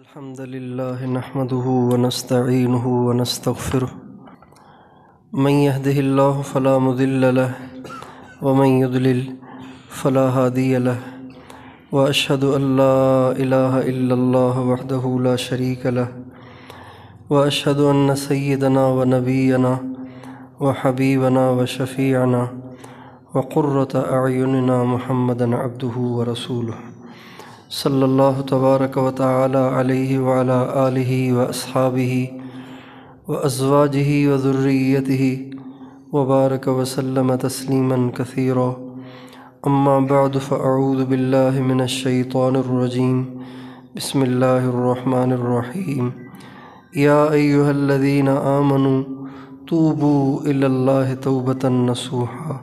الحمد لله نحمده ونستعينه ونستغفره من يهده الله فلا مضل له ومن يضلل فلا هادي له وأشهد أن لا إله إلا الله وحده لا شريك له وأشهد أن سيدنا ونبينا وحبيبنا وشفيعنا وقرة أعيننا محمدا عبده ورسوله صلی اللہ تبارک و تعالی علیہ وعلی آلہ واصحابہ وازواجہ وذریتہ وبارک وسلم تسلیما کثیرا اما بعد فاعوذ باللہ من الشیطان الرجیم بسم اللہ الرحمن الرحیم یا ایہا الذین آمنوا توبوا الی اللہ توبۃ نصوحا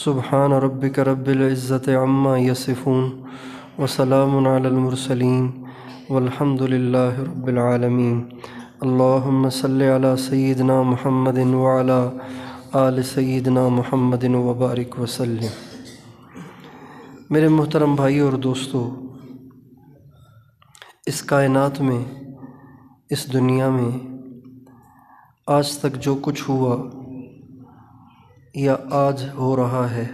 سبحان ربک رب العزۃ عما یصفون وسلام علی المرسلین والحمد للہ رب العالمین اللہم صلی علی سیدنا محمد وعلی آل سیدنا محمد وبارک وسلم۔ میرے محترم بھائیو اور دوستو، اس کائنات میں، اس دنیا میں آج تک جو کچھ ہوا یا آج ہو رہا ہے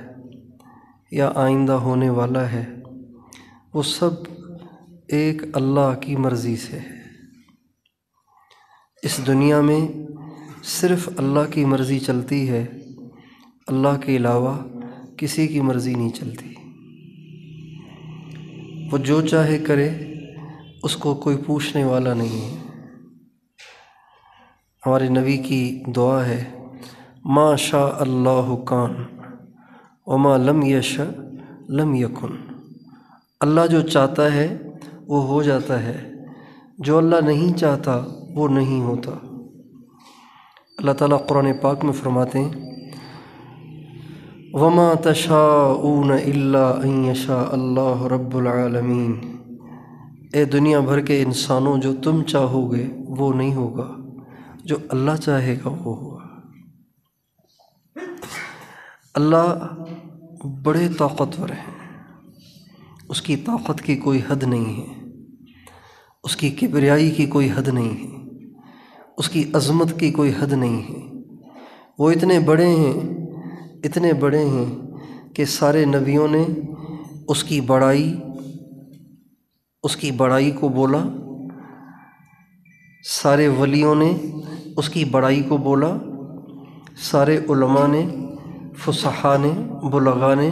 یا آئندہ ہونے والا ہے، وہ سب ایک اللہ کی مرضی سے ہے۔ اس دنیا میں صرف اللہ کی مرضی چلتی ہے، اللہ کے علاوہ کسی کی مرضی نہیں چلتی۔ وہ جو چاہے کرے، اس کو کوئی پوچھنے والا نہیں ہے۔ ہمارے نبی کی دعا ہے ما شاء اللہ کان وما لم یشاء لم یکن۔ اللہ جو چاہتا ہے وہ ہو جاتا ہے، جو اللہ نہیں چاہتا وہ نہیں ہوتا۔ اللہ تعالیٰ قرآن پاک میں فرماتے ہیں وَمَا تَشَاءُونَ إِلَّا أَن يَشَاءَ اللَّهُ رَبُّ الْعَالَمِينَ۔ اے دنیا بھر کے انسانوں، جو تم چاہو گے وہ نہیں ہوگا، جو اللہ چاہے گا وہ ہوگا۔ اللہ بڑے طاقتور ہیں، اس کی طاقت کی کوئی حد نہیں ہے، اس کی کبریائی کی کوئی حد نہیں ہے، اس کی عظمت کی کوئی حد نہیں ہے۔ وہ اتنے بڑے ہیں کہ سارے نبیوں نے اس کی بڑائی کو بولا، سارے ولیوں نے اس کی بڑائی کو بولا، سارے علماء نے، فصحاء نے، بلغاء نے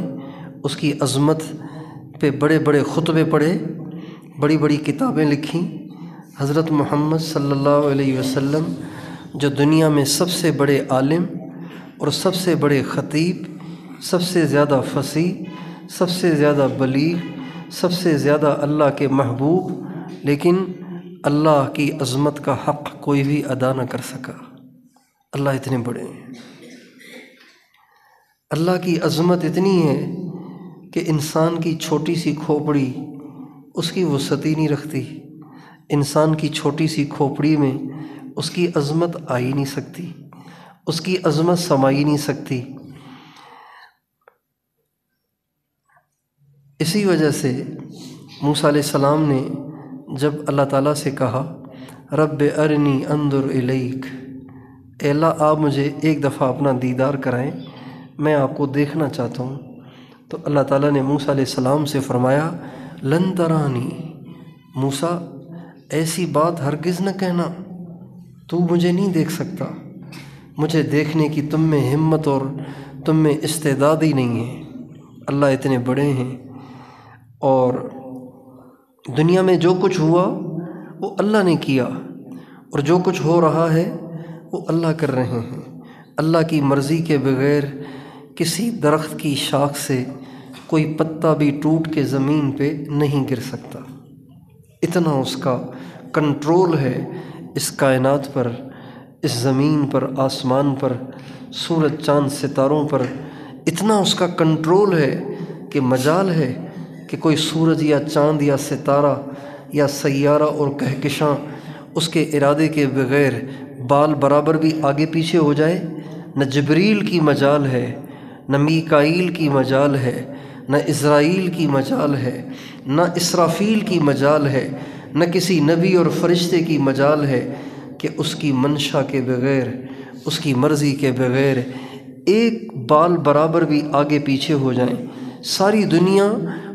اس کی عظمت پہ بڑے بڑے خطبے پڑھے، بڑی بڑی کتابیں لکھیں۔ حضرت محمد صلی اللہ علیہ وسلم جو دنیا میں سب سے بڑے عالم اور سب سے بڑے خطیب، سب سے زیادہ فصیح، سب سے زیادہ بلیغ، سب سے زیادہ اللہ کے محبوب، لیکن اللہ کی عظمت کا حق کوئی بھی ادا نہ کر سکا۔ اللہ اتنے بڑے ہیں، اللہ کی عظمت اتنی ہے کہ انسان کی چھوٹی سی کھوپڑی اس کی وسعت ہی نہیں رکھتی۔ انسان کی چھوٹی سی کھوپڑی میں اس کی عظمت آ ہی نہیں سکتی، اس کی عظمت سما ہی نہیں سکتی۔ اسی وجہ سے موسیٰ علیہ السلام نے جب اللہ تعالیٰ سے کہا رب ارنی انظر الیک، اے اللہ آپ مجھے ایک دفعہ اپنا دیدار کرائیں، میں آپ کو دیکھنا چاہتا ہوں، تو اللہ تعالیٰ نے موسیٰ علیہ السلام سے فرمایا لن ترانی، موسیٰ ایسی بات ہرگز نہ کہنا، تو مجھے نہیں دیکھ سکتا، مجھے دیکھنے کی تم میں ہمت اور تم میں استعداد ہی نہیں ہے۔ اللہ اتنے بڑے ہیں، اور دنیا میں جو کچھ ہوا وہ اللہ نے کیا، اور جو کچھ ہو رہا ہے وہ اللہ کر رہے ہیں۔ اللہ کی مرضی کے بغیر کسی درخت کی شاخ سے کوئی پتا بھی ٹوٹ کے زمین پہ نہیں گر سکتا۔ اتنا اس کا کنٹرول ہے اس کائنات پر، اس زمین پر، آسمان پر، سورج چاند ستاروں پر۔ اتنا اس کا کنٹرول ہے کہ مجال ہے کہ کوئی سورج یا چاند یا ستارہ یا سیارہ اور کہکشاں اس کے ارادے کے بغیر بال برابر بھی آگے پیچھے ہو جائے۔ نہ جبریل کی مجال ہے، نہ میکائیل کی مجال ہے، نہ اسرائیل کی مجال ہے، نہ اسرافیل کی مجال ہے، نہ کسی نبی اور فرشتے کی مجال ہے کہ اس کی منشا کے بغیر، اس کی مرضی کے بغیر ایک بال برابر بھی آگے پیچھے ہو جائیں۔ ساری دنیا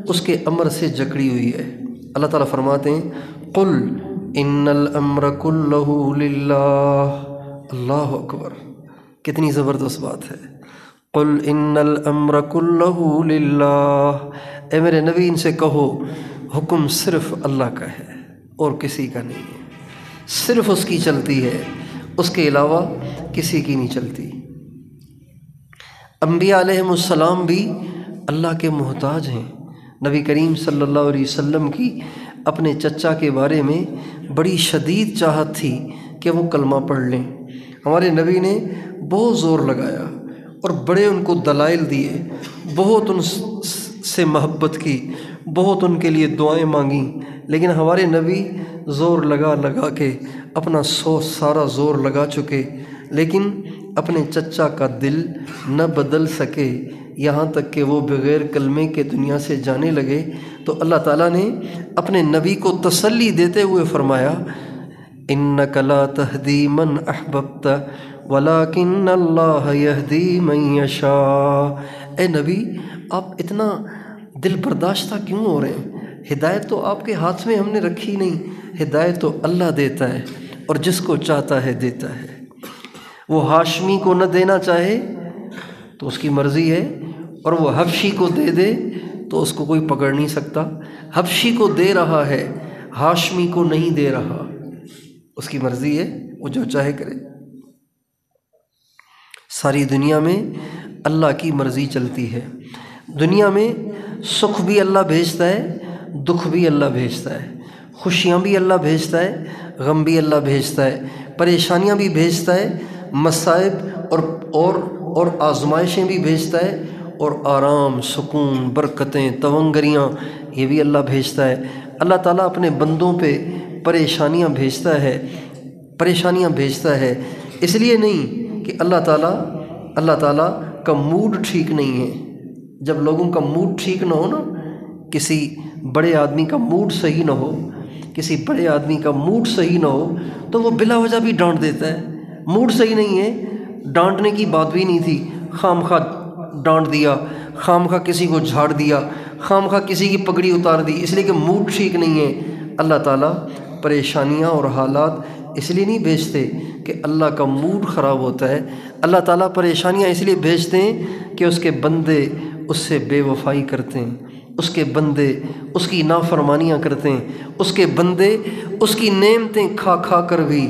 اس کے امر سے جکڑی ہوئی ہے۔ اللہ تعالیٰ فرماتے ہیں قل ان الامر کلہ للہ۔ اللہ اکبر، کتنی زبردست بات ہے۔ قل ان الامر کلہ للہ، اے میرے نبی ان سے کہو حکم صرف اللہ کا ہے اور کسی کا نہیں ہے، صرف اس کی چلتی ہے، اس کے علاوہ کسی کی نہیں چلتی۔ انبیاء علیہم السلام بھی اللہ کے محتاج ہیں۔ نبی کریم صلی اللہ علیہ وسلم کی اپنے چچا کے بارے میں بڑی شدید چاہت تھی کہ وہ کلمہ پڑھ لیں۔ ہمارے نبی نے بہت زور لگایا اور بڑے ان کو دلائل دیے، بہت ان سے محبت کی، بہت ان کے لیے دعائیں مانگیں، لیکن ہمارے نبی زور لگا کے اپنا سارا زور لگا چکے، لیکن اپنے چچا کا دل نہ بدل سکے، یہاں تک کہ وہ بغیر کلمے کے دنیا سے جانے لگے۔ تو اللہ تعالیٰ نے اپنے نبی کو تسلی دیتے ہوئے فرمایا اِنَّكَ لَا تَهْدِي مَنْ أَحْبَبْتَ وَلَكِنَّ اللَّهَ يَهْدِي مَنْ يَشَاءُ۔ اے نبی آپ اتنا دل برداشتہ کیوں ہو رہے ہیں؟ ہدایت تو آپ کے ہاتھ میں ہم نے رکھی نہیں، ہدایت تو اللہ دیتا ہے اور جس کو چاہتا ہے دیتا ہے۔ وہ ہاشمی کو نہ دینا چاہے تو اس کی مرضی ہے، اور وہ حبشی کو دے دے تو اس کو کوئی پکڑ نہیں سکتا۔ حبشی کو دے رہا ہے، ہاشمی کو نہیں دے رہا، اس کی مرضی ہے، وہ جو چاہے کرے۔ ساری دنیا میں اللہ کی مرضی چلتی ہے۔ دنیا میں سکھ بھی اللہ بھیجتا ہے، دکھ بھی اللہ بھیجتا ہے، خوشیاں بھی اللہ بھیجتا ہے، غم بھی اللہ بھیجتا ہے، پریشانیاں بھی بھیجتا ہے، مصائب اور آزمائشیں بھی بھیجتا ہے، اور آرام، سکون، برکتیں، تونگریاں یہ بھی اللہ بھیجتا ہے۔ اللہ تعالیٰ اپنے بندوں پہ پریشانیاں بھیجتا ہے اس لیے نہیں کہ اللہ تعالیٰ کا موڈ ٹھیک نہیں ہے۔ جب لوگوں کا موڈ ٹھیک نہ ہو نا، کسی بڑے آدمی کا موڈ صحیح نہ ہو، کسی بڑے آدمی کا موڈ صحیح نہ ہو تو وہ بلا وجہ بھی ڈانٹ دیتا ہے۔ موڈ صحیح نہیں ہے، ڈانٹنے کی بات بھی نہیں تھی، خام خواہ ڈانٹ دیا، خام خواہ کسی کو جھاڑ دیا، خام خواہ کسی کی پگڑی اتار دی، اس لیے کہ موڈ ٹھیک نہیں ہے۔ اللہ تعالیٰ پریشانیاں اور حالات اس لیے نہیں بھیجتے کہ اللہ کا موڈ خراب ہوتا ہے۔ اللہ تعالیٰ پریشانیاں اس لیے بھیجتے ہیں کہ اس کے بندے اس سے بے وفائی کرتے ہیں، اس کے بندے اس کی نافرمانیاں کرتے ہیں، اس کے بندے اس کی نعمتیں کھا کر بھی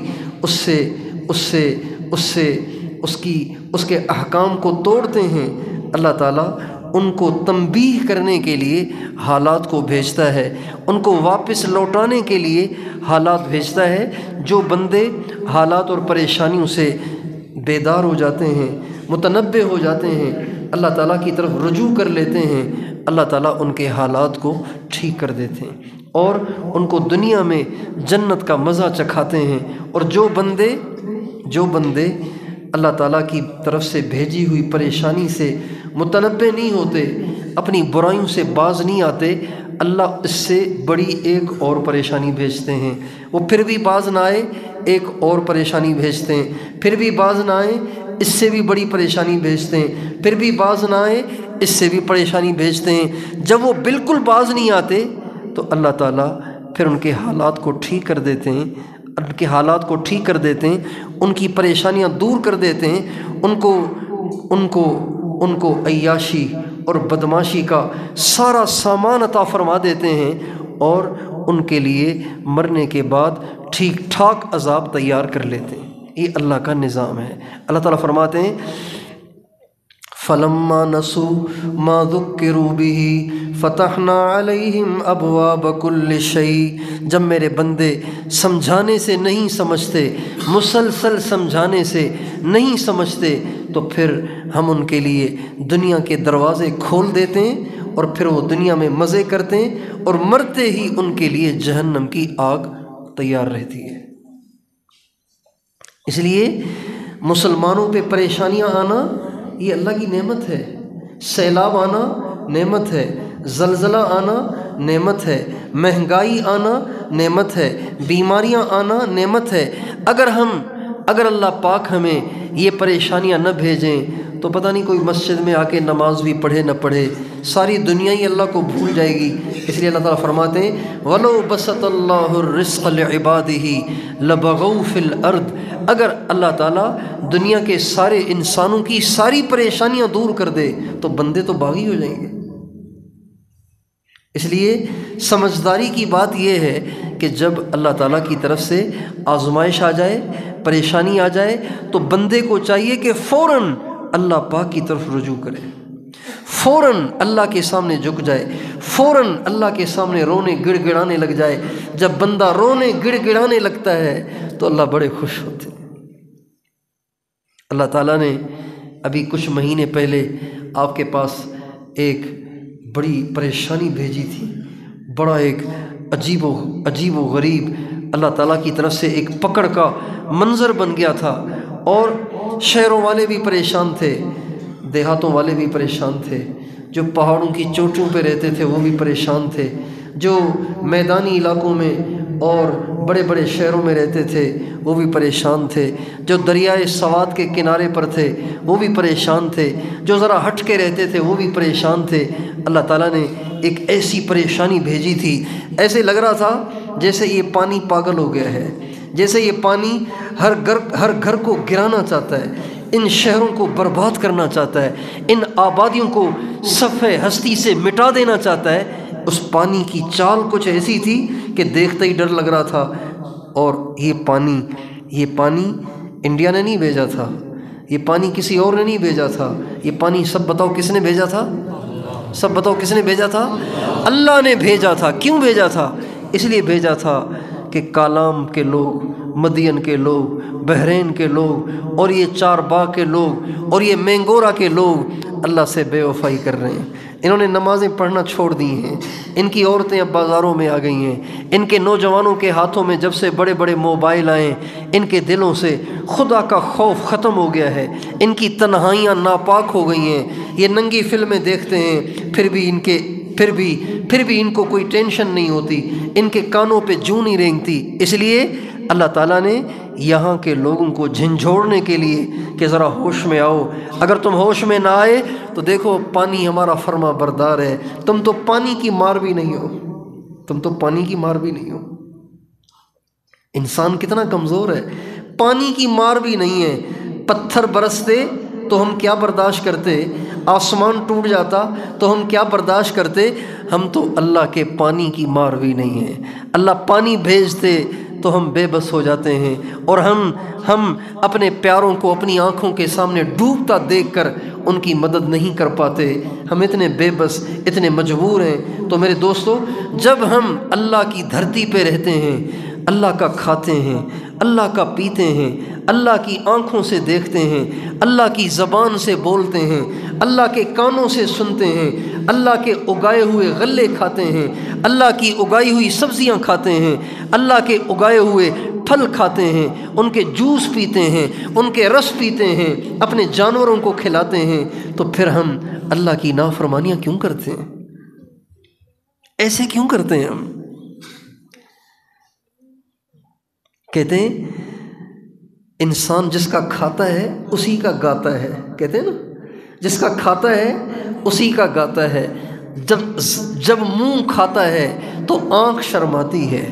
اس کے احکام کو توڑتے ہیں۔ اللہ تعالیٰ ان کو تنبیہ کرنے کے لیے حالات کو بھیجتا ہے، ان کو واپس لوٹانے کے لیے حالات بھیجتا ہے۔ جو بندے حالات اور پریشانیوں سے بیدار ہو جاتے ہیں، متنبہ ہو جاتے ہیں، اللہ تعالیٰ کی طرف رجوع کر لیتے ہیں، اللہ تعالیٰ ان کے حالات کو ٹھیک کر دیتے ہیں اور ان کو دنیا میں جنت کا مزہ چکھاتے ہیں۔ اور جو بندے اللہ تعالیٰ کی طرف سے بھیجی ہوئی پریشانی سے متنبہ نہیں ہوتے، اپنی برائیوں سے باز نہیں آتے، اللہ اس سے بڑی ایک اور پریشانی بھیجتے ہیں۔ وہ پھر بھی باز نہ آئے، ایک اور پریشانی بھیجتے ہیں، پھر بھی باز نہ آئے، اس سے بھی بڑی پریشانی بھیجتے ہیں، پھر بھی باز نہ آئے، اس سے بھی پریشانی بھیجتے ہیں۔ جب وہ بالکل باز نہیں آتے تو اللہ تعالیٰ پھر ان کے حالات کو ٹھیک کر دیتے ہیں، ان کی پریشانیاں دور کر دیتے ہیں، ان کو عیاشی اور بدماشی کا سارا سامان عطا فرما دیتے ہیں، اور ان کے لیے مرنے کے بعد ٹھیک ٹھاک عذاب تیار کر لیتے ہیں۔ یہ اللہ کا نظام ہے۔ اللہ تعالیٰ فرماتے ہیں فَلَمَّا نَسُوا مَا ذُكِّرُوا بِهِ فَتَحْنَا عَلَيْهِمْ أَبْوَابَ كُلِّ شَيْءٍ۔ جب میرے بندے سمجھانے سے نہیں سمجھتے، مسلسل سمجھانے سے نہیں سمجھتے، تو پھر ہم ان کے لیے دنیا کے دروازے کھول دیتے ہیں، اور پھر وہ دنیا میں مزے کرتے ہیں، اور مرتے ہی ان کے لیے جہنم کی آگ تیار رہتی ہے۔ اس لیے مسلمانوں پہ پریشانیاں آنا یہ اللہ کی نعمت ہے، سیلاب آنا نعمت ہے، زلزلہ آنا نعمت ہے، مہنگائی آنا نعمت ہے، بیماریاں آنا نعمت ہے۔ اگر اللہ پاک ہمیں یہ پریشانیاں نہ بھیجیں تو پتہ نہیں کوئی مسجد میں آ کے نماز بھی پڑھے نہ پڑھے، ساری دنیا ہی اللہ کو بھول جائے گی۔ اس لیے اللہ تعالیٰ فرماتے ہیں وَلَوْ بَسَطَ اللَّهُ الرِّزْقَ لِعِبَادِهِ لَبَغَوْا فِي الْأَرْضِ، اگر اللہ تعالیٰ دنیا کے سارے انسانوں کی ساری پریشانیاں دور کر دے تو بندے تو باغی ہو جائیں گے۔ اس لیے سمجھداری کی بات یہ ہے کہ جب اللہ تعالیٰ کی طرف سے آزمائش آ جائے، پریشانی آ جائے، تو بندے کو چاہیے کہ فوراً اللہ پاک کی طرف رجوع کرے، فوراً اللہ کے سامنے جھک جائے، فوراً اللہ کے سامنے رونے گڑ گڑانے لگ جائے۔ جب بندہ رونے گڑ گڑانے لگتا ہے تو اللہ بڑے خوش ہوتے ہیں۔ اللہ تعالیٰ نے ابھی کچھ مہینے پہلے آپ کے پاس ایک بڑی پریشانی بھیجی تھی، بڑا ایک عجیب و غریب اللہ تعالیٰ کی طرف سے ایک پکڑ کا منظر بن گیا تھا، اور شہروں والے بھی پریشان تھے، دیہاتوں والے بھی پریشان تھے، جو پہاڑوں کی چوٹیوں پہ رہتے تھے وہ بھی پریشان تھے، جو میدانی علاقوں میں اور بڑے بڑے شہروں میں رہتے تھے وہ بھی پریشان تھے، جو دریائے سوات کے کنارے پر تھے وہ بھی پریشان تھے، جو ذرا ہٹ کے رہتے تھے وہ بھی پریشان تھے۔ اللہ تعالیٰ نے ایک ایسی پریشانی بھیجی تھی، ایسے لگ رہا تھا جیسے یہ پانی پاگل ہو گیا ہے، جیسے یہ پانی ہر گھر کو گرانا چاہتا ہے، ان شہروں کو برباد کرنا چاہتا ہے، ان آبادیوں کو صفحہ ہستی سے مٹا دینا چاہتا ہے۔ اس پانی کی چال کچھ ایسی تھی کہ دیکھتے ہی ڈر لگ رہا تھا۔ اور یہ پانی انڈیا نے نہیں بھیجا تھا، یہ پانی کسی اور نے نہیں بھیجا تھا، یہ پانی سب بتاؤ کس نے بھیجا تھا؟ سب بتاؤ کس نے بھیجا تھا؟ اللہ نے بھیجا تھا۔ کیوں بھیجا تھا؟ اس لیے بھیجا تھا کہ کالام کے لوگ، مدین کے لوگ، بحرین کے لوگ، اور یہ چار باغ کے لوگ، اور یہ مینگورا کے لوگ اللہ سے بے وفائی کر رہے ہیں۔ انہوں نے نمازیں پڑھنا چھوڑ دی ہیں، ان کی عورتیں اب بازاروں میں آ گئی ہیں، ان کے نوجوانوں کے ہاتھوں میں جب سے بڑے بڑے موبائل آئے، ان کے دلوں سے خدا کا خوف ختم ہو گیا ہے، ان کی تنہائیاں ناپاک ہو گئی ہیں، یہ ننگی فلمیں دیکھتے ہیں، پھر بھی ان کو کوئی ٹینشن نہیں ہوتی، ان کے کانوں پہ جوں نہیں رینگتی۔ اس لیے اللہ تعالیٰ نے یہاں کے لوگوں کو جھنجھوڑنے کے لیے کہ ذرا ہوش میں آؤ، اگر تم ہوش میں نہ آئے تو دیکھو پانی ہمارا فرما بردار ہے، تم تو پانی کی مار بھی نہیں ہو، تم تو پانی کی مار بھی نہیں ہو۔ انسان کتنا کمزور ہے، پانی کی مار بھی نہیں ہے۔ پتھر برستے تو ہم کیا برداشت کرتے، آسمان ٹوٹ جاتا تو ہم کیا برداشت کرتے، ہم تو اللہ کے پانی کی مار بھی نہیں ہیں۔ اللہ پانی بھیجتے تو ہم بے بس ہو جاتے ہیں، اور ہم اپنے پیاروں کو اپنی آنکھوں کے سامنے ڈوبتا دیکھ کر ان کی مدد نہیں کر پاتے، ہم اتنے بے بس، اتنے مجبور ہیں۔ تو میرے دوستو، جب ہم اللہ کی دھرتی پہ رہتے ہیں، اللہ کا کھاتے ہیں، اللہ کا پیتے ہیں، اللہ کی آنکھوں سے دیکھتے ہیں، اللہ کی زبان سے بولتے ہیں، اللہ کے کانوں سے سنتے ہیں، اللہ کے اگائے ہوئے غلے کھاتے ہیں، اللہ کی اگائی ہوئی سبزیاں کھاتے ہیں، اللہ کے اگائے ہوئے پھل کھاتے ہیں، ان کے جوس پیتے ہیں، ان کے رس پیتے ہیں، اپنے جانوروں کو کھلاتے ہیں، تو پھر ہم اللہ کی نافرمانیاں کیوں کرتے ہیں؟ ایسے کیوں کرتے ہیں ہم؟ کہتے ہیں انسان جس کا کھاتا ہے اسی کا گاتا ہے، کہتے ہیں نا، جس کا کھاتا ہے اسی کا گاتا ہے۔ جب منہ کھاتا ہے تو آنکھ شرماتی ہے،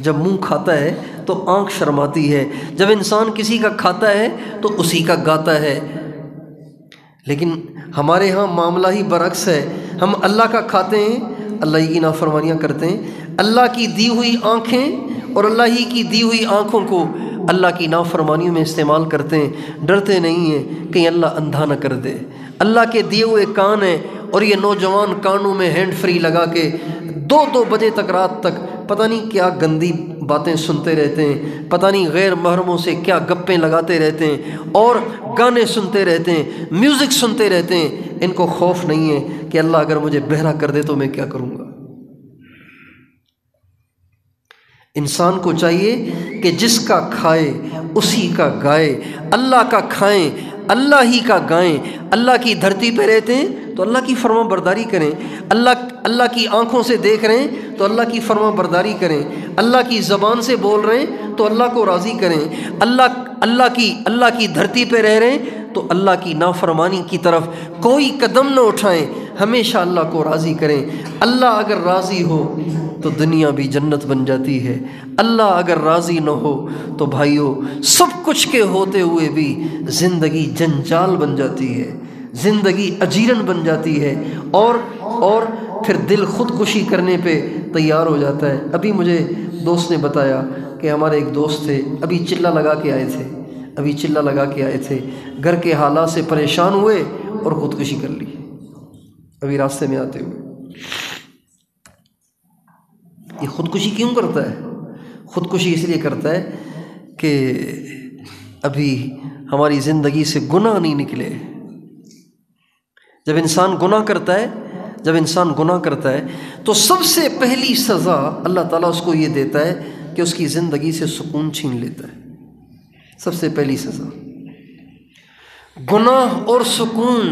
جب منہ کھاتا ہے تو آنکھ شرماتی ہے، جب انسان کسی کا کھاتا ہے تو اسی کا گاتا ہے۔ لیکن ہمارے ہاں معاملہ ہی برعکس ہے، ہم اللہ کا کھاتے ہیں، اللہ کی نافرمانیاں کرتے ہیں، اللہ کی دی ہوئی آنکھیں اور اللہ ہی کی دی ہوئی آنکھوں کو اللہ کی نافرمانیوں میں استعمال کرتے ہیں، ڈرتے نہیں ہیں کہ اللہ اندھا نہ کر دے۔ اللہ کے دیے ہوئے کان ہیں اور یہ نوجوان کانوں میں ہینڈ فری لگا کے 2 بجے تک، رات تک پتہ نہیں کیا گندی باتیں سنتے رہتے ہیں، پتہ نہیں غیر محرموں سے کیا گپیں لگاتے رہتے ہیں، اور گانے سنتے رہتے ہیں، میوزک سنتے رہتے ہیں۔ ان کو خوف نہیں ہے کہ اللہ اگر مجھے بہرا کر دے تو میں کیا کروں گا۔ انسان کو چاہیے کہ جس کا کھائے اسی کا گائے، اللہ کا کھائیں، اللہ ہی کا گائیں، اللہ کی دھرتی پہ رہتے ہیں تو اللہ کی فرما برداری کریں، اللہ کی آنکھوں سے دیکھ رہے ہیں تو اللہ کی فرما برداری کریں، اللہ کی زبان سے بول رہے ہیں تو اللہ کو راضی کریں، اللہ کی دھرتی پہ رہ رہے ہیں تو اللہ کی نافرمانی کی طرف کوئی قدم نہ اٹھائیں، ہمیشہ اللہ کو راضی کریں۔ اللہ اگر راضی ہو تو دنیا بھی جنت بن جاتی ہے، اللہ اگر راضی نہ ہو تو بھائیو سب کچھ کے ہوتے ہوئے بھی زندگی جنجال بن جاتی ہے، زندگی اجیرن بن جاتی ہے، اور پھر دل خودکشی کرنے پہ تیار ہو جاتا ہے۔ ابھی مجھے دوست نے بتایا کہ ہمارے ایک دوست تھے، ابھی چلہ لگا کے آئے تھے، گھر کے حالات سے پریشان ہوئے اور خودکشی کر لی ابھی راستے میں آتے ہوئے۔ یہ خودکشی کیوں کرتا ہے؟ خودکشی اس لیے کرتا ہے کہ ابھی ہماری زندگی سے گناہ نہیں نکلے۔ جب انسان گناہ کرتا ہے تو سب سے پہلی سزا اللہ تعالیٰ اس کو یہ دیتا ہے کہ اس کی زندگی سے سکون چھین لیتا ہے۔ سب سے پہلی سزا، گناہ اور سکون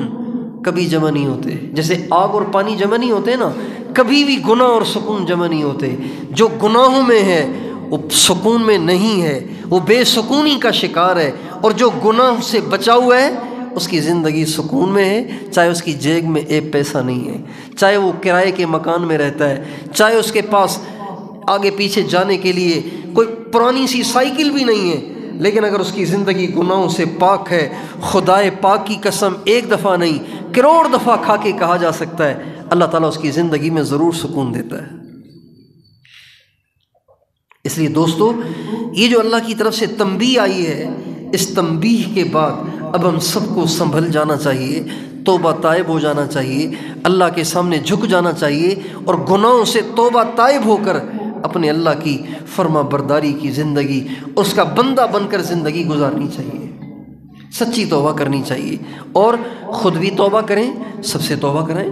کبھی جمع نہیں ہوتے، جیسے آگ اور پانی جمع نہیں ہوتے نا، کبھی بھی گناہ اور سکون جمع نہیں ہوتے۔ جو گناہوں میں ہے وہ سکون میں نہیں ہے، وہ بے سکونی کا شکار ہے، اور جو گناہ سے بچا ہوا ہے اس کی زندگی سکون میں ہے، چاہے اس کی جیب میں ایک پیسہ نہیں ہے، چاہے وہ کرائے کے مکان میں رہتا ہے، چاہے اس کے پاس آگے پیچھے جانے کے لیے کوئی پرانی سی سائیکل بھی نہیں ہے، لیکن اگر اس کی زندگی گناہوں سے پاک ہے، خدائے پاک کی قسم ایک دفعہ نہیں کروڑ دفعہ کھا کے کہا جا سکتا ہے اللہ تعالیٰ اس کی زندگی میں ضرور سکون دیتا ہے۔ اس لیے دوستو، یہ جو اللہ کی طرف سے تنبیہ آئی ہے، اس تنبیہ کے بعد اب ہم سب کو سنبھل جانا چاہیے، توبہ طائب ہو جانا چاہیے، اللہ کے سامنے جھک جانا چاہیے، اور گناہوں سے توبہ طائب ہو کر اپنے اللہ کی فرما برداری کی زندگی، اس کا بندہ بن کر زندگی گزارنی چاہیے، سچی توبہ کرنی چاہیے، اور خود بھی توبہ کریں، سب سے توبہ کرائیں،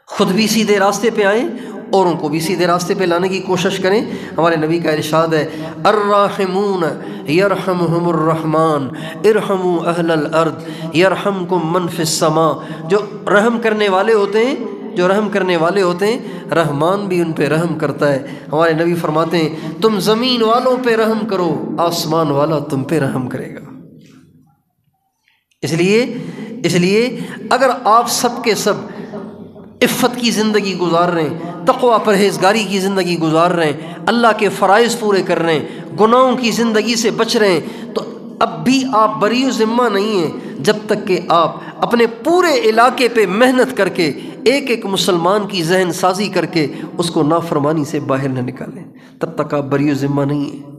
خود بھی سیدھے راستے پہ آئیں، اوروں کو بھی سیدھے راستے پہ لانے کی کوشش کریں۔ ہمارے نبی کا ارشاد ہے، الراحمون یرحمہم الرحمن ارحموا اہل الارض یرحمکم من فی السماء۔ جو رحم کرنے والے ہوتے ہیں رحمان بھی ان پہ رحم کرتا ہے۔ ہمارے نبی فرماتے ہیں، تم زمین والوں پہ رحم کرو، آسمان والا تم پہ رحم کرے گا۔ اس لیے اگر آپ سب کے سب عفت کی زندگی گزار رہے ہیں، تقوی پرہیزگاری کی زندگی گزار رہے ہیں، اللہ کے فرائض پورے کر رہے ہیں، گناہوں کی زندگی سے بچ رہے ہیں، تو اب بھی آپ بری ذمہ نہیں ہیں جب تک کہ آپ اپنے پورے علاقے پہ محنت کر کے ایک ایک مسلمان کی ذہن سازی کر کے اس کو نافرمانی سے باہر نہ نکالیں، تب تک آپ بری ذمہ نہیں ہیں۔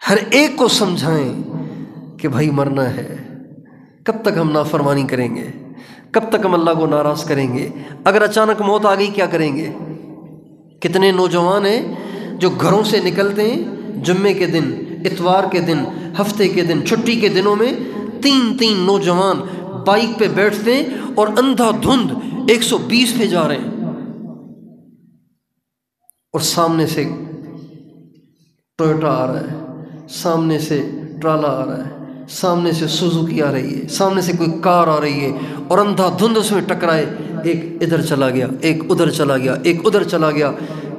ہر ایک کو سمجھائیں کہ بھائی مرنا ہے، کب تک ہم نافرمانی کریں گے، کب تک ہم اللہ کو ناراض کریں گے؟ اگر اچانک موت آ گئی کیا کریں گے؟ کتنے نوجوان ہیں جو گھروں سے نکلتے ہیں جمعے کے دن، اتوار کے دن، ہفتے کے دن، چھٹی کے دنوں میں، تین نوجوان بائک پہ بیٹھتے ہیں اور اندھا دھند 120 پہ جا رہے ہیں، اور سامنے سے ٹویوٹا آ رہا ہے، سامنے سے ٹرالا آ رہا ہے، سامنے سے سوزوکی آ رہی ہے، سامنے سے کوئی کار آ رہی ہے، اور اندھا دھند اس میں ٹکرائے، ایک ادھر چلا گیا، ایک ادھر چلا گیا، ایک ادھر چلا گیا،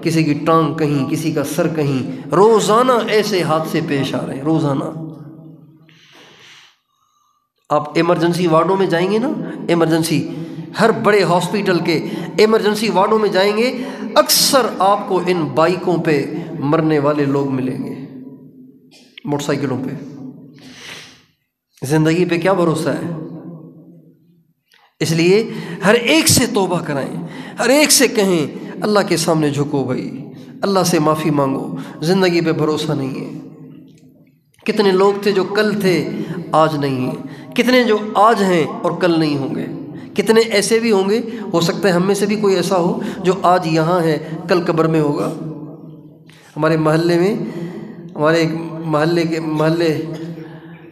کسی کی ٹانگ کہیں، کسی کا سر کہیں۔ روزانہ ایسے حادثے پیش آ رہے ہیں، روزانہ۔ آپ ایمرجنسی وارڈوں میں جائیں گے نا، ہر بڑے ہاسپیٹل کے ایمرجنسی وارڈوں میں جائیں گے، اکثر آپ کو ان بائکوں پہ مرنے والے لوگ ملیں گے، موٹر سائیکلوں پہ۔ زندگی پہ کیا بھروسہ ہے؟ اس لیے ہر ایک سے توبہ کرائیں، ہر ایک سے کہیں اللہ کے سامنے جھکو بھائی، اللہ سے معافی مانگو، زندگی پہ بھروسہ نہیں ہے۔ کتنے لوگ تھے جو کل تھے آج نہیں ہیں، کتنے جو آج ہیں اور کل نہیں ہوں گے، کتنے ایسے بھی ہوں گے، ہو سکتا ہے ہم میں سے بھی کوئی ایسا ہو جو آج یہاں ہے کل قبر میں ہوگا۔ ہمارے محلے میں، ہمارے ایک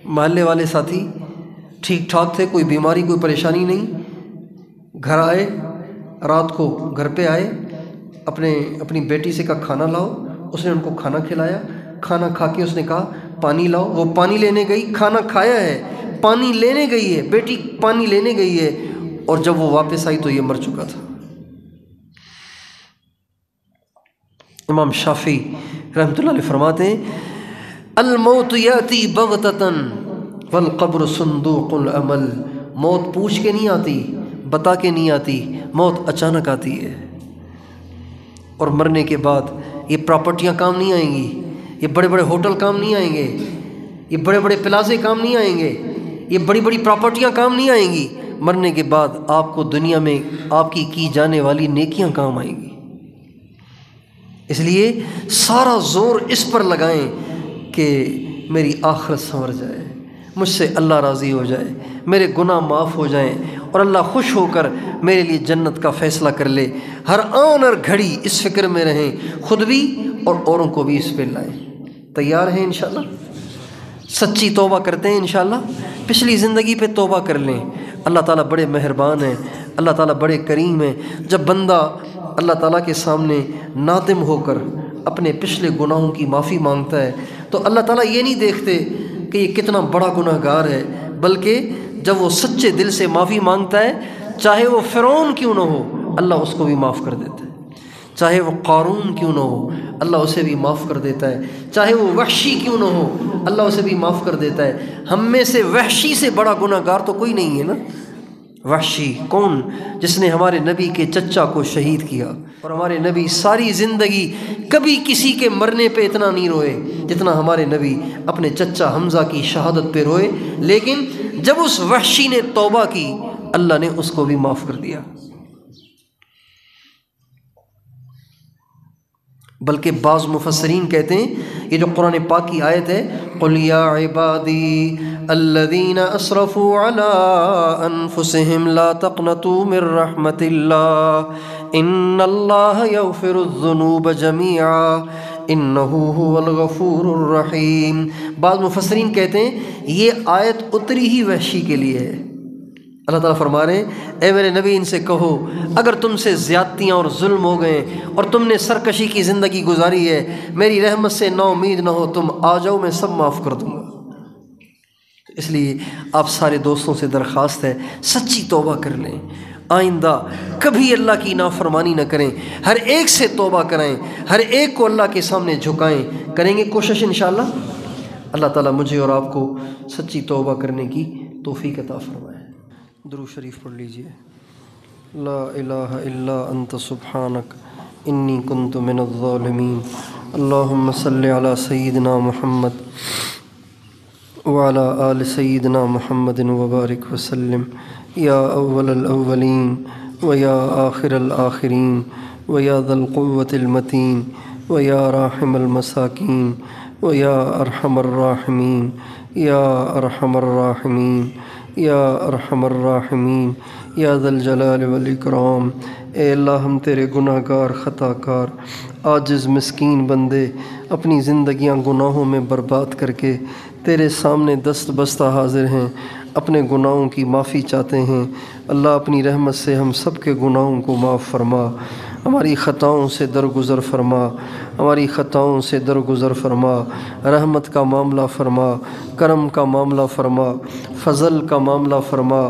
محلے والے ساتھی ٹھیک ٹھاک تھے، کوئی بیماری کوئی پریشانی نہیں، گھر آئے، رات کو گھر پہ آئے، اپنی بیٹی سے کہا کھانا لاؤ، اس نے ان کو کھانا کھلایا، کھانا کھا کے اس نے کہا پانی لاؤ، وہ پانی لینے گئی، کھانا کھایا ہے، پانی لینے گئی ہے، بیٹی پانی لینے گئی ہے، اور جب وہ واپس آئی تو یہ مر چکا تھا۔ امام شافعی رحمۃ اللہ علیہ فرماتے ہیں الموت یاتی بغتتاً والقبر صندوق العمل، موت پوچھ کے نہیں آتی، بتا کے نہیں آتی، موت اچانک آتی ہے۔ اور مرنے کے بعد یہ پراپرٹیاں کام نہیں آئیں گی، یہ بڑے بڑے ہوٹل کام نہیں آئیں گے، یہ بڑے بڑے پلازے کام نہیں آئیں گے، یہ بڑی بڑی پراپرٹیاں کام نہیں آئیں گی۔ مرنے کے بعد آپ کو دنیا میں آپ کی جانے والی نیکیاں کام آئیں گی۔ اس لیے سارا زور اس پر لگائیں کہ میری آخرت سنور جائے، مجھ سے اللہ راضی ہو جائے، میرے گناہ معاف ہو جائیں، اور اللہ خوش ہو کر میرے لیے جنت کا فیصلہ کر لے۔ ہر آن اور گھڑی اس فکر میں رہیں، خود بھی اور اوروں کو بھی اس پہ لائیں۔ تیار ہیں انشاءاللہ؟ سچی توبہ کرتے ہیں انشاءاللہ؟ پچھلی زندگی پہ توبہ کر لیں۔ اللہ تعالیٰ بڑے مہربان ہیں، اللہ تعالیٰ بڑے کریم ہیں۔ جب بندہ اللہ تعالیٰ کے سامنے نادم ہو کر اپنے پچھلے گناہوں کی معافی مانگتا ہے تو اللہ تعالیٰ یہ نہیں دیکھتے کہ یہ کتنا بڑا گناہ گار ہے، بلکہ جب وہ سچے دل سے معافی مانگتا ہے، چاہے وہ فرعون کیوں نہ ہو اللہ اس کو بھی معاف کر دیتا ہے، چاہے وہ قارون کیوں نہ ہو اللہ اسے بھی معاف کر دیتا ہے، چاہے وہ وحشی کیوں نہ ہو اللہ اسے بھی معاف کر دیتا ہے۔ ہم میں سے وحشی سے بڑا گناہ گار تو کوئی نہیں ہے نا۔ وحشی کون؟ جس نے ہمارے نبی کے چچا کو شہید کیا، اور ہمارے نبی ساری زندگی کبھی کسی کے مرنے پہ اتنا نہیں روئے جتنا ہمارے نبی اپنے چچا حمزہ کی شہادت پہ روئے، لیکن جب اس وحشی نے توبہ کی اللہ نے اس کو بھی معاف کر دیا۔ بلکہ بعض مفسرین کہتے ہیں یہ جو قرآن پاک کی آیت ہے قُلْ يَا عِبَادِي الَّذِينَ أَسْرَفُوا عَلَىٰ أَنفُسِهِمْ لَا تَقْنَطُوا مِن رَحْمَةِ اللَّهِ إِنَّ اللَّهَ يَغْفِرُ الذُّنُوبَ جَمِيعًا إِنَّهُ هُوَ الْغَفُورُ الرَّحِيمُ۔ بعض مفسرین کہتے ہیں یہ آیت اتری ہی وحشی کے لیے ہے۔ اللہ تعالیٰ فرما رہے ہیں اے میرے نبی ان سے کہو اگر تم سے زیادتیاں اور ظلم ہو گئے اور تم نے سرکشی کی زندگی گزاری ہے، میری رحمت سے نا امید نہ ہو، تم آ جاؤ میں سب معاف کر دوں گا۔ اس لیے آپ سارے دوستوں سے درخواست ہے سچی توبہ کر لیں، آئندہ کبھی اللہ کی نافرمانی نہ کریں، ہر ایک سے توبہ کرائیں، ہر ایک کو اللہ کے سامنے جھکائیں۔ کریں گے کوشش انشاءاللہ؟ اللہ تعالیٰ مجھے اور آپ کو سچی توبہ کرنے کی توفیق عطا فرمائے۔ درود شریف پڑھ لیجئے۔ لا الہ الا انت سبحانک انی کنت من الظالمین۔ اللہم صلی علی سیدنا محمد وعلی آل سیدنا محمد وبارک وسلم۔ یا اول الاولین ویا آخر الآخرین ویا ذا القوة المتین ویا راحم المساکین ویا ارحم الراحمین یا ارحم الراحمین یا ارحم الراحمین یا ذا الجلال والاکرام۔ اے اللہ ہم تیرے گناہ گار، خطا کار، عاجز مسکین بندے اپنی زندگیاں گناہوں میں برباد کر کے تیرے سامنے دست بستہ حاضر ہیں، اپنے گناہوں کی معافی چاہتے ہیں۔ اللہ اپنی رحمت سے ہم سب کے گناہوں کو معاف فرما، ہماری خطاؤں سے درگزر فرما، ہماری خطاؤں سے درگزر فرما، رحمت کا معاملہ فرما، کرم کا معاملہ فرما، فضل کا معاملہ فرما۔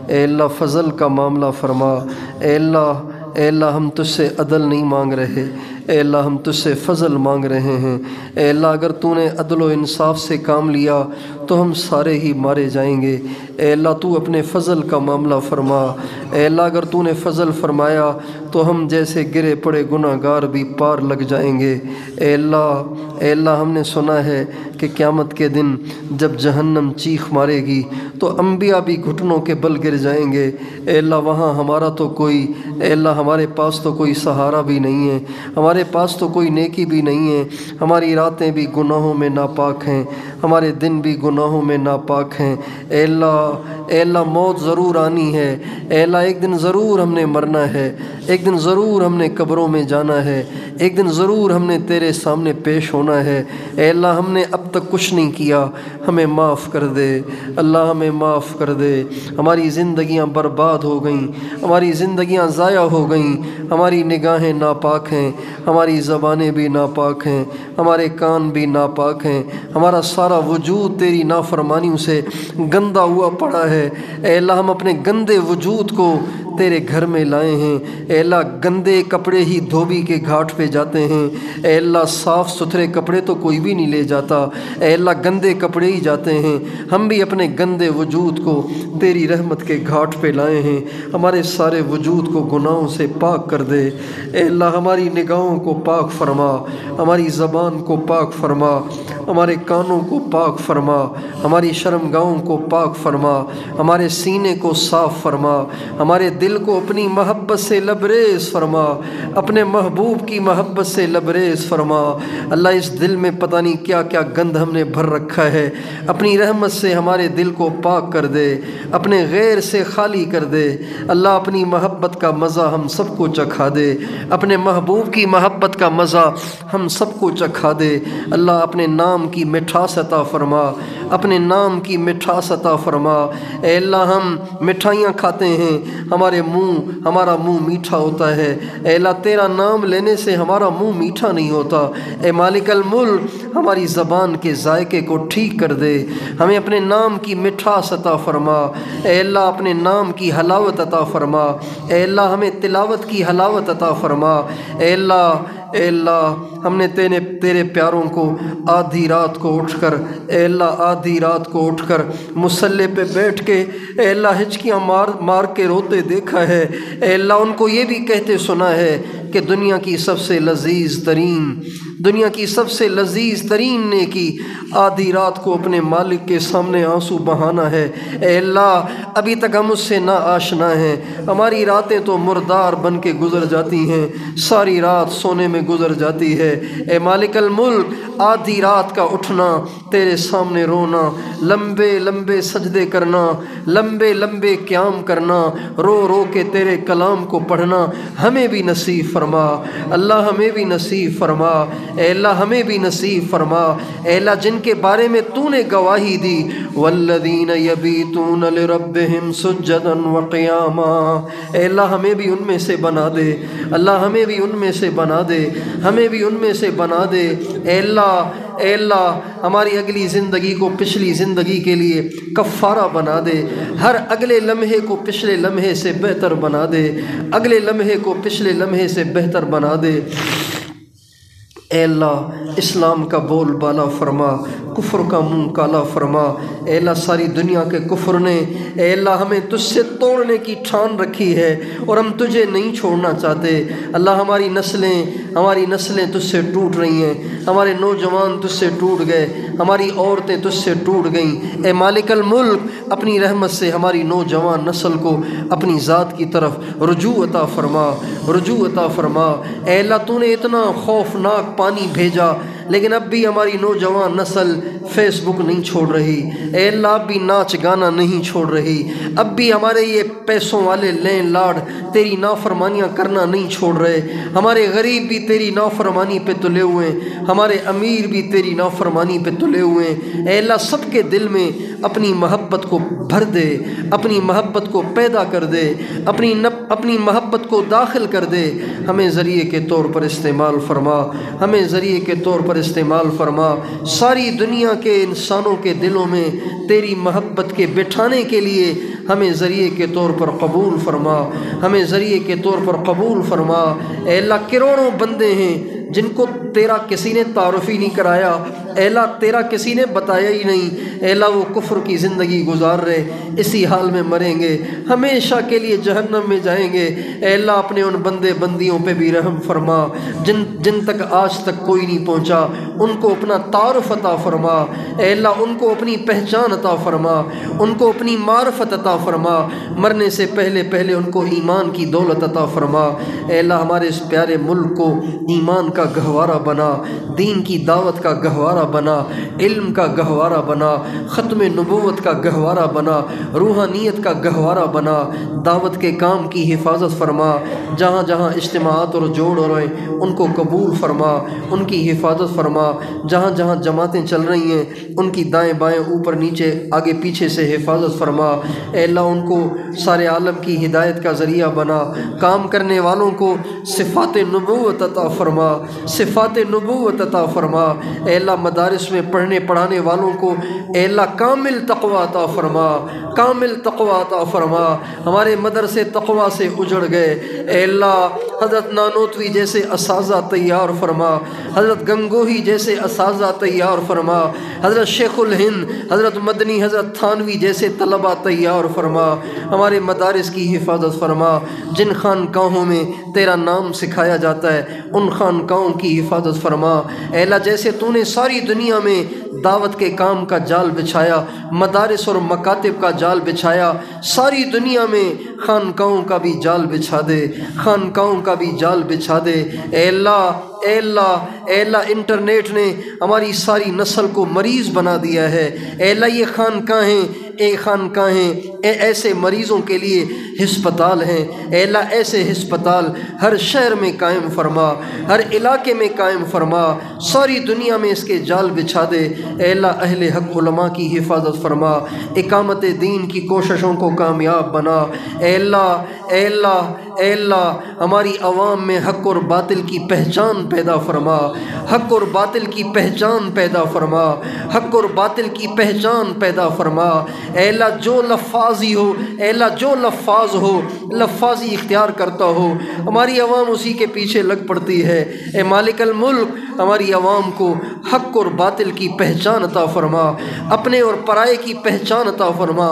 اے اللہ فضل کا معاملہ فرما۔ اے اللہ ہم تجھ سے عدل نہیں مانگ رہے، اے اللہ ہم تجھ سے فضل مانگ رہے ہیں۔ اے اللہ اگر تو نے عدل و انصاف سے کام لیا تو ہم سارے ہی مارے جائیں گے۔ اے اللہ تو اپنے فضل کا معاملہ فرما۔ اے اللہ اگر تو نے فضل فرمایا تو ہم جیسے گرے پڑے گناہ گار بھی پار لگ جائیں گے۔ اے اللہ ہم نے سنا ہے کہ قیامت کے دن جب جہنم چیخ مارے گی تو انبیاء بھی گھٹنوں کے بل گر جائیں گے۔ اے اللہ وہاں ہمارا تو کوئی، اے اللہ ہمارے پاس تو کوئی سہارا بھی نہیں ہے، ہمارے پاس تو کوئی نیکی بھی نہیں ہے، ہماری راتیں بھی گناہوں میں ناپاک ہیں، ہمارے دن بھی گناہوں میں ناپاک ہیں۔ اے اللہ اے اللہ موت ضرور آنی ہے، اے اللہ ایک دن ضرور ہم نے مرنا ہے، ایک دن ضرور ہم نے قبروں میں جانا ہے، ایک دن ضرور ہم نے تیرے سامنے پیش ہونا ہے۔ اے اللہ ہم نے اب تک کچھ نہیں کیا، ہمیں معاف کر دے اللہ، ہمیں معاف کر دے۔ ہماری زندگیاں برباد ہو گئیں، ہماری زندگیاں ضائع ہو گئیں، ہماری نگاہیں ناپاک ہیں، ہماری زبانیں بھی ناپاک ہیں، ہمارے کان بھی ناپاک ہیں، ہمارا سارا وجود تیری نافرمانیوں سے گندا ہوا پڑا ہے۔ اے اللہ ہم اپنے گندے وجود کو تیرے گھر میں لائے ہیں۔ اے اللہ گندے کپڑے ہی دھوبی کے گھاٹ پہ جاتے ہیں، اے اللہ صاف ستھرے کپڑے تو کوئی بھی نہیں لے جاتا، اے اللہ گندے کپڑے ہی جاتے ہیں۔ ہم بھی اپنے گندے وجود کو تیری رحمت کے گھاٹ پہ لائے ہیں، ہمارے سارے وجود کو گناہوں سے پاک کر دے۔ اے اللہ ہماری نگاہوں کو پاک فرما، ہماری زبان کو پاک فرما، ہمارے کانوں کو پاک فرما، ہماری شرمگاہوں کو پاک فرما، ہمارے سینے کو صاف فرما، ہمارے دل کو اپنی محبت سے لبریز فرما، اپنے محبوب کی محبت سے لبریز فرما۔ اللہ اس دل میں پتہ نہیں کیا کیا گند ہم نے بھر رکھا ہے، اپنی رحمت سے ہمارے دل کو پاک کر دے، اپنے غیر سے خالی کر دے۔ اللہ اپنی محبت کا مزہ ہم سب کو چکھا دے، اپنے محبوب کی محبت کا مزہ ہم سب کو چکھا دے۔ اللہ اپنے نام کی مٹھاس عطا فرما، اپنے نام کی مٹھاس عطا فرما۔ اے اللہ ہم مٹھائیاں کھاتے ہیں، ہمارا منہ میٹھا ہوتا ہے، اے اللہ تیرا نام لینے سے ہمارا منہ میٹھا نہیں ہوتا۔ اے مالک الملک ہماری زبان کے ذائقے کو ٹھیک کر دے، ہمیں اپنے نام کی مٹھاس عطا فرما۔ اے اللہ اپنے نام کی حلاوت عطا فرما، اے اللہ ہمیں تلاوت کی حلاوت عطا فرما۔ اے اللہ ہم نے تیرے پیاروں کو آدھی رات کو اٹھ کر، اے اللہ آدھی رات کو اٹھ کر مصلی پہ بیٹھ کے اے اللہ ہچکیاں مار کے روتے دیکھا ہے۔ اے اللہ ان کو یہ بھی کہتے سنا ہے کہ دنیا کی سب سے لذیذ ترین نیکی آدھی رات کو اپنے مالک کے سامنے آنسو بہانا ہے۔ اے اللہ ابھی تک ہم اس سے نا آشنا ہیں، ہماری راتیں تو مردار بن کے گزر جاتی ہیں، ساری رات سونے میں گزر جاتی ہے۔ اے مالک الملک آدھی رات کا اٹھنا، تیرے سامنے رونا، لمبے لمبے سجدے کرنا، لمبے لمبے قیام کرنا، رو رو کے تیرے کلام کو پڑھنا ہمیں بھی نصیب فرما اللہ، ہمیں بھی نصیب فرما۔ اے اللہ ہمیں بھی نصیب فرما۔ اے اللہ جن کے بارے میں تو نے گواہی دی والذین یبیتون لربہم سجدا وقیاما، اے اللہ ہمیں بھی ان میں سے بنا دے اللہ، ہمیں بھی ان میں سے بنا دے، ہمیں بھی ان میں سے بنا دے۔ اے اللہ ہماری اگلی زندگی کو پچھلی زندگی کے لیے کفارہ بنا دے، ہر اگلے لمحے کو پچھلے لمحے سے بہتر بنا دے، اگلے لمحے کو پچھلے لمحے سے بہتر بنا دے۔ اے اللہ اسلام کا بول بالا فرما، کفر کا منہ کالا فرما۔ اے اللہ ساری دنیا کے کفر نے اے اللہ ہمیں تجھ سے توڑنے کی ٹھان رکھی ہے اور ہم تجھے نہیں چھوڑنا چاہتے۔ اللہ ہماری نسلیں تجھ سے ٹوٹ رہی ہیں، ہمارے نوجوان تجھ سے ٹوٹ گئے، ہماری عورتیں تجھ سے ٹوٹ گئیں۔ اے مالک الملک اپنی رحمت سے ہماری نوجوان نسل کو اپنی ذات کی طرف رجوع عطا فرما۔ اے اللہ تو نے اتنا خوفناک پانی بھیجا لیکن اب بھی ہماری نوجوان نسل فیس بک نہیں چھوڑ رہی، اے اللہ اب بھی ناچ گانا نہیں چھوڑ رہی، اب بھی ہمارے یہ پیسوں والے لین لاڈ تیری نافرمانیاں کرنا نہیں چھوڑ رہے، ہمارے غریب بھی تیری نافرمانی پہ تلے ہوئے ہیں، ہمارے امیر بھی تیری نافرمانی پہ تلے ہوئے ہیں۔ اے اللہ سب کے دل میں اپنی محبت کو بھر دے، اپنی محبت کو پیدا کر دے، اپنی محبت کو داخل کر دے، ہمیں ذریعے کے طور پر استعمال فرما، ہمیں ذریعے کے طور پر استعمال فرما۔ ساری دنیا کے انسانوں کے دلوں میں تیری محبت کے بٹھانے کے لیے ہمیں ذریعے کے طور پر قبول فرما، ہمیں ذریعے کے طور پر قبول فرما۔ اے اللہ کروڑوں بندے ہیں جن کو تیرا کسی نے تعارف ہی نہیں کرایا، اے اللہ تیرا کسی نے بتایا ہی نہیں، اے اللہ وہ کفر کی زندگی گزار رہے، اسی حال میں مریں گے، ہمیشہ کے لیے جہنم میں جائیں گے۔ اے اللہ اپنے ان بندے بندیوں پہ بھی رحم فرما جن تک آج تک کوئی نہیں پہنچا، ان کو اپنا تعارف عطا فرما، اے اللہ ان کو اپنی پہچان عطا فرما، ان کو اپنی معرفت عطا فرما، مرنے سے پہلے ان کو ایمان کی دولت عطا فرما۔ اے اللہ ہمارے اس پیارے ملک کو ایمان کا گہوارہ بنا، دین کی دعوت کا گہوارہ بنا، علم کا گہوارہ بنا، ختم نبوت کا گہوارہ بنا، روحانیت کا گہوارہ بنا، دعوت کے کام کی حفاظت فرما، جہاں جہاں اجتماعات اور جوڑ ہو رہے ہیں ان کو قبول فرما، ان کی حفاظت فرما، جہاں جہاں جماعتیں چل رہی ہیں ان کی دائیں بائیں اوپر نیچے آگے پیچھے سے حفاظت فرما، اے اللہ ان کو سارے عالم کی ہدایت کا ذریعہ بنا، کام کرنے والوں کو صفات نبوت عطا فرما، صفات نبوت عطا فرما، اے اللہ مدارس میں پڑھنے پڑھانے والوں کو اے اللہ کامل تقوی عطا فرما، کامل تقوی عطا فرما، ہمارے مدرسے تقوی سے اجڑ گئے، اے اللہ حضرت نانوتوی جیسے اساتذہ تیار فرما، حضرت گنگوہی جیسے اساتذہ تیار فرما، حضرت شیخ الہند، حضرت مدنی، حضرت تھانوی جیسے طلباء تیار فرما، ہمارے مدارس کی حفاظت فرما، جن خانقاہوں میں تیرا نام سکھایا جاتا ہے ان خانقاہوں کی حفاظت فرما، اے اللہ جیسے تو نے ساری دنیا میں دعوت کے کام کا جال بچھایا، مدارس اور مکاتب کا جال بچھایا، ساری دنیا میں خانقاہوں کا بھی جال بچھا دے، خانقاہوں کا بھی جال بچھا دے، اے اللہ اے اللہ اے اللہ انٹرنیٹ نے ہماری ساری نسل کو مریض بنا دیا ہے، اے اللہ یہ خانقاہیں ایسے مریضوں کے لیے ہسپتال ہیں، اے اللہ ایسے ہسپتال ہر شہر میں قائم فرما، ہر علاقے میں قائم فرما، ساری دنیا میں اس کے جال بچھا دے، اے اللہ اہل حق علماء کی حفاظت فرما، اقامت دین کی کوششوں کو کامیاب بنا، اے اللہ اے اللہ اے اللہ ہماری عوام میں حق اور باطل کی پہچان پیدا فرما، حق اور باطل کی پہچان پیدا فرما، حق اور باطل کی پہچان پیدا فرما، اے اللہ جو لفاظی ہو، اے اللہ جو لفاظ ہو، لفاظی اختیار کرتا ہو، ہماری عوام اسی کے پیچھے لگ پڑتی ہے، اے مالک الملک ہماری عوام کو حق اور باطل کی پہچان عطا فرما، اپنے اور پرائے کی پہچان عطا فرما،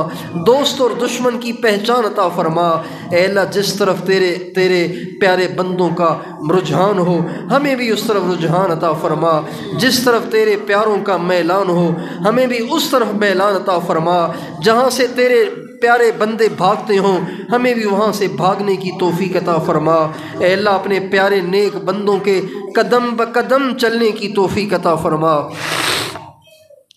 دوست اور دشمن کی پہچان عطا فرما، اے اللہ جس طرف تیرے پیارے بندوں کا رجحان ہو ہمیں بھی اس طرف رجحان عطا فرما، جس طرف تیرے پیاروں کا میلان ہو ہمیں بھی اس طرف میلان عطا فرما، جہاں سے تیرے پیارے بندے بھاگتے ہوں ہمیں بھی وہاں سے بھاگنے کی توفیق عطا فرما، اے اللہ اپنے پیارے نیک بندوں کے قدم بقدم چلنے کی توفیق عطا فرما،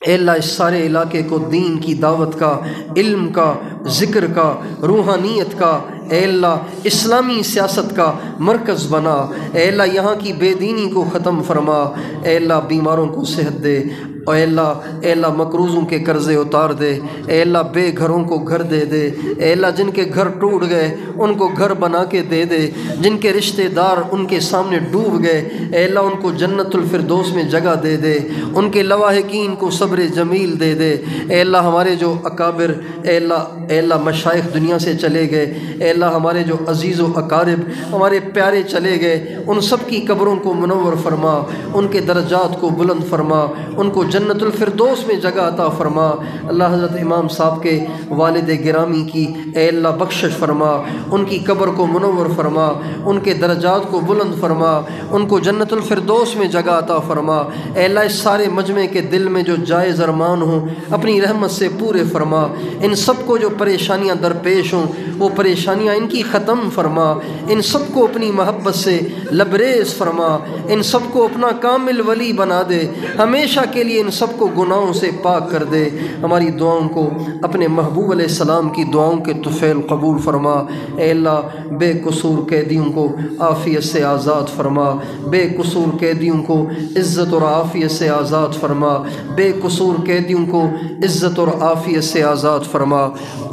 اے اللہ اس سارے علاقے کو دین کی دعوت کا، علم کا، ذکر کا، روحانیت کا، اے اللہ اسلامی سیاست کا مرکز بنا، اے اللہ یہاں کی بے دینی کو ختم فرما، اے اللہ بیماروں کو صحت دے، اے اللہ مقروضوں کے قرضے اتار دے، اے اللہ بے گھروں کو گھر دے دے، اے اللہ جن کے گھر ٹوٹ گئے ان کو گھر بنا کے دے دے، جن کے رشتہ دار ان کے سامنے ڈوب گئے اے اللہ ان کو جنت الفردوس میں جگہ دے دے، ان کے لواحقین کو صبر جمیل دے دے، اے اللہ ہمارے جو اکابر اے اللہ مشائخ دنیا سے چلے گئے، اے اللہ ہمارے جو عزیز و اقارب ہمارے پیارے چلے گئے ان سب کی قبروں کو منور فرما، ان کے درجات کو بلند فرما، ان کو جنت الفردوس میں جگہ عطا فرما، اللہ حضرت امام صاحب کے والد گرامی کی اے اللہ بخشش فرما، ان کی قبر کو منور فرما، ان کے درجات کو بلند فرما، ان کو جنت الفردوس میں جگہ عطا فرما، اے اللہ اس سارے مجمع کے دل میں جو جائز ارمان ہوں اپنی رحمت سے پورے فرما، ان سب کو جو پریشانیاں درپیش ہوں وہ پریشانیاں ان کی ختم فرما، ان سب کو اپنی محبت سے لبریز فرما، ان سب کو اپنا کامل ولی بنا دے، ہمیشہ کے لیے ان سب کو گناہوں سے پاک کر دے، ہماری دعاؤں کو اپنے محبوب علیہ السلام کی دعاؤں کے طفیل قبول فرما، اے اللہ بے قصور قیدیوں کو عافیت سے آزاد فرما، بے قصور قیدیوں کو عزت اور عافیت سے آزاد فرما، بے قصور قیدیوں کو عزت اور عافیت سے آزاد فرما،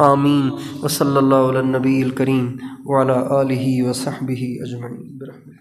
آمین، وصلی اللہ علی النبی الکریم وعلی آلہ وصحبہ اجمعین برحمتہ۔